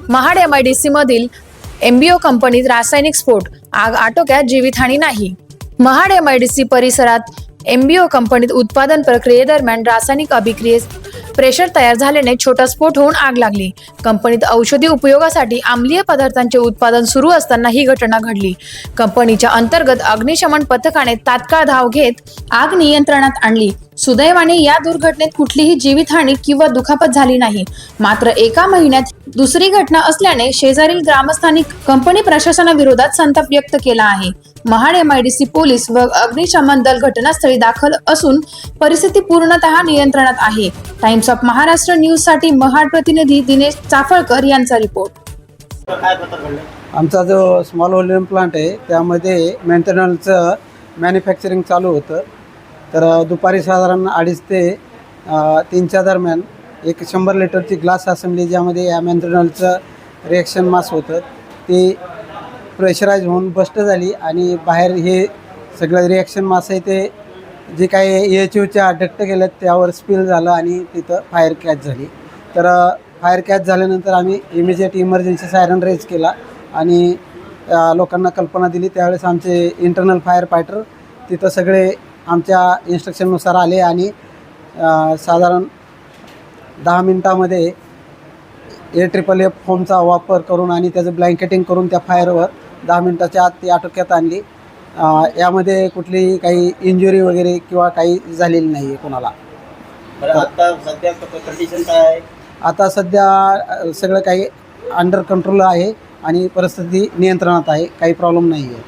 Mahad MIDC मधील MBO कंपनीत रासायनिक स्फोट, आग आटोक्यात, जीवितहानी नाही। महाड MIDC परिसरात MBO कंपनीत उत्पादन प्रक्रियेदरम्यान रासायनिक अभिक्रियेत प्रेशर तयार झाल्याने छोटा स्फोट होऊन आग लागली। कंपनीत औषधी उपयोगासाठी आम्लीय पदार्थांचे उत्पादन सुरू असताना ही घटना घडली। कंपनीच्या अंतर्गत अग्निशमन पथकाने तात्काळ धाव घेत आग नियंत्रणात आणली। सुदैवाने या दुर्घटनेत कुठलीही जीवितहानी किंवा दुखापत झाली नाही। मात्र एका महिन्यात दुसरी घटना असल्याने शेजारील ग्रामस्थांनी कंपनी प्रशासनाविरोधात संताप व्यक्त केला आहे। महाड MIDC पोलीस व अग्निशमन दल घटनास्थळी दाखल असून परिस्थिती पूर्णतः नियंत्रणात आहे। टाइम्स ऑफ महाराष्ट्र न्यूज साठी महाड प्रतिनिधी दिनेश चाफळकर यांचा रिपोर्ट। आमचा जो स्मॉल व्हॉल्यूम प्लांट आहे त्यामध्ये मेंटेनन्सचं मॅन्युफॅक्चरिंग चालू होतं। तर दुपारी साधारण 2:30 ते 3च्या दरम्यान एक 100 लिटरची ग्लास असेंब्ली ज्यामध्ये या मेंटेनन्सचं रिॲक्शन मास होतं ती प्रेशराईज होऊन बस्ट झाली आणि बाहेर हे सगळं रिॲक्शन मास आहे ते जे काही AHUच्या डक्ट गेलेत त्यावर स्पिल झालं आणि तिथं फायर कॅच झाली। तर फायर कॅच झाल्यानंतर आम्ही इमिजिएट इमर्जन्सी सायरन रेज केला आणि लोकांना कल्पना दिली। त्यावेळेस आमचे इंटरनल फायर फायटर तिथं सगळे आमच्या इन्स्ट्रक्शननुसार आले आणि साधारण 10 मिनटामध्ये AFFF फोमचा वापर करून आणि त्याचं ब्लँकेटिंग करून त्या फायरवर 10 मिनटाच्या आत ती आटोक्यात आणली। यामध्ये कुठलीही काही इंजुरी वगैरे किंवा काही झालेली नाही आहे कोणाला। आता सध्या कंडिशन काय आहे? आता सध्या सगळं काही अंडर कंट्रोल आहे आणि परिस्थिती नियंत्रणात आहे, काही प्रॉब्लेम नाही आहे।